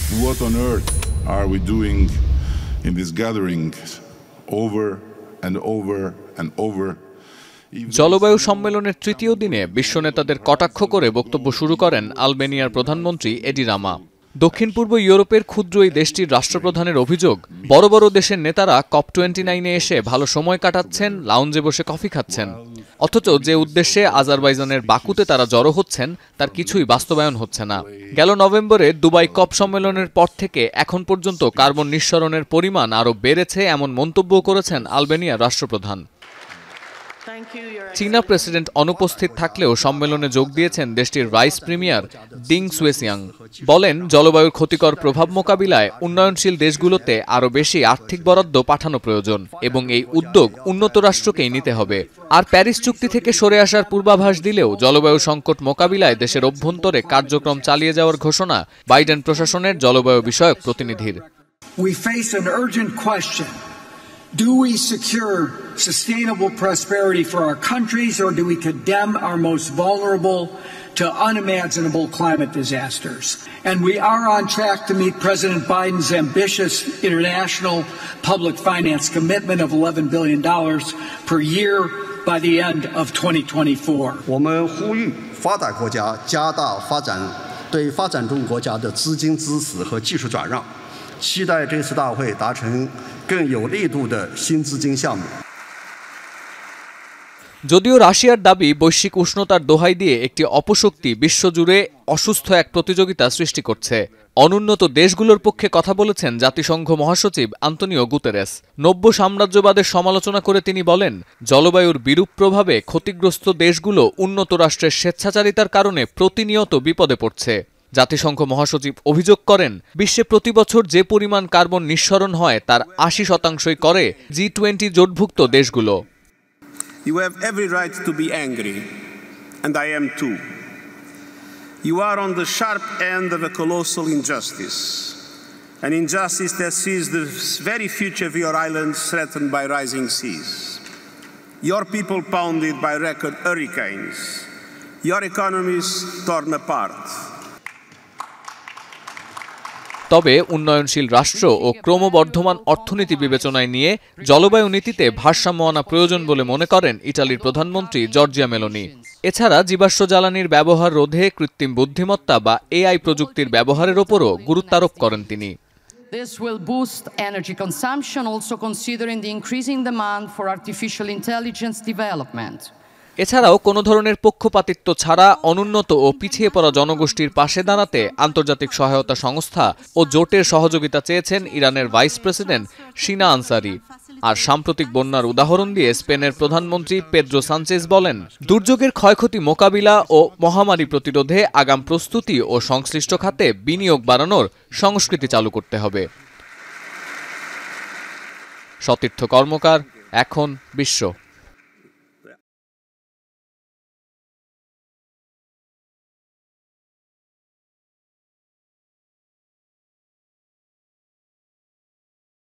What on earth are we doing in this gathering over and over and over? জলবায়ু সম্মেলনের তৃতীয় দিনে বিশ্ব নেতাদের কটাক্ষ করে বক্তব্য শুরু করেন আলবেনিয়ার প্রধানমন্ত্রী এডি রামা। দক্ষিণ পূর্ব ইউরোপের ক্ষুদ্র এই দেশটির রাষ্ট্রপ্রধানের অভিযোগ, বড় বড় দেশের নেতারা COP29-এ এসে ভালো সময় কাটাচ্ছেন, লাউঞ্জে বসে কফি খাচ্ছেন, অথচ যে উদ্দেশ্যে আজারবাইজানের বাকুতে তারা জড়ো হচ্ছেন তার কিছুই বাস্তবায়ন হচ্ছে না। গেল নভেম্বরে দুবাই COP সম্মেলনের পর থেকে এখন পর্যন্ত কার্বন নিঃসরণের পরিমাণ আরও বেড়েছে এমন মন্তব্য করেছেন আলবেনিয়ার রাষ্ট্রপ্রধান। চীনা প্রেসিডেন্ট অনুপস্থিত থাকলেও সম্মেলনে যোগ দিয়েছেন দেশটির ভাইস প্রিমিয়ার ডিং সুয়েসিয়াং। বলেন, জলবায়ুর ক্ষতিকর প্রভাব মোকাবিলায় উন্নয়নশীল দেশগুলোতে আরও বেশি আর্থিক বরাদ্দ পাঠানো প্রয়োজন এবং এই উদ্যোগ উন্নত রাষ্ট্রকেই নিতে হবে। আর প্যারিস চুক্তি থেকে সরে আসার পূর্বাভাস দিলেও জলবায়ু সংকট মোকাবিলায় দেশের অভ্যন্তরে কার্যক্রম চালিয়ে যাওয়ার ঘোষণা বাইডেন প্রশাসনের জলবায়ু বিষয়ক প্রতিনিধির। Do we secure sustainable prosperity for our countries, or do we condemn our most vulnerable to unimaginable climate disasters? And we are on track to meet President Biden's ambitious international public finance commitment of $11 billion per year by the end of 2024. 我们呼吁发达国家加大对发展中国家的资金支持和技术转让，期待这次大会达成更有力度的新资金项目。যদিও রাশিয়ার দাবি বৈশ্বিক উষ্ণতার দোহাই দিয়ে একটি অপশক্তি বিশ্বজুড়ে অসুস্থ এক প্রতিযোগিতা সৃষ্টি করছে, অনুন্নত দেশগুলোর পক্ষে কথা বলেছেন জাতিসংঘ মহাসচিব আন্তোনিও গুতেরেস। নব্য সাম্রাজ্যবাদের সমালোচনা করে তিনি বলেন, জলবায়ুর বিরূপ প্রভাবে ক্ষতিগ্রস্ত দেশগুলো উন্নত রাষ্ট্রের স্বেচ্ছাচারিতার কারণে প্রতিনিয়ত বিপদে পড়ছে। জাতিসংঘ মহাসচিব অভিযোগ করেন, বিশ্বে প্রতি বছর যে পরিমাণ কার্বন নিঃসরণ হয় তার ৮০% করে G20 জোটভুক্ত দেশগুলো। You have every right to be angry, and I am too. You are on the sharp end of a colossal injustice, an injustice that sees the very future of your islands threatened by rising seas, your people pounded by record hurricanes, your economies torn apart. তবে উন্নয়নশীল রাষ্ট্র ও ক্রমবর্ধমান অর্থনীতি বিবেচনায় নিয়ে জলবায়ু নীতিতে ভারসাম্য আনা প্রয়োজন বলে মনে করেন ইটালির প্রধানমন্ত্রী জর্জিয়া মেলোনি। এছাড়া জীবাশ্ম জ্বালানির ব্যবহার রোধে কৃত্রিম বুদ্ধিমত্তা বা AI প্রযুক্তির ব্যবহারের ওপরও গুরুত্বারোপ করেন তিনি। This will boost energy consumption, also considering the increasing demand for artificial intelligence development. এছাড়াও কোনো ধরনের পক্ষপাতিত্ব ছাড়া অনুন্নত ও পিছিয়ে পড়া জনগোষ্ঠীর পাশে দাঁড়াতে আন্তর্জাতিক সহায়তা সংস্থা ও জোটের সহযোগিতা চেয়েছেন ইরানের ভাইস প্রেসিডেন্ট শিনা আনসারি। আর সাম্প্রতিক বন্যার উদাহরণ দিয়ে স্পেনের প্রধানমন্ত্রী পেদ্রো সানচেজ বলেন, দুর্যোগের ক্ষয়ক্ষতি মোকাবিলা ও মহামারী প্রতিরোধে আগাম প্রস্তুতি ও সংশ্লিষ্ট খাতে বিনিয়োগ বাড়ানোর সংস্কৃতি চালু করতে হবে। সতীর্থ কর্মকার, এখন বিশ্ব।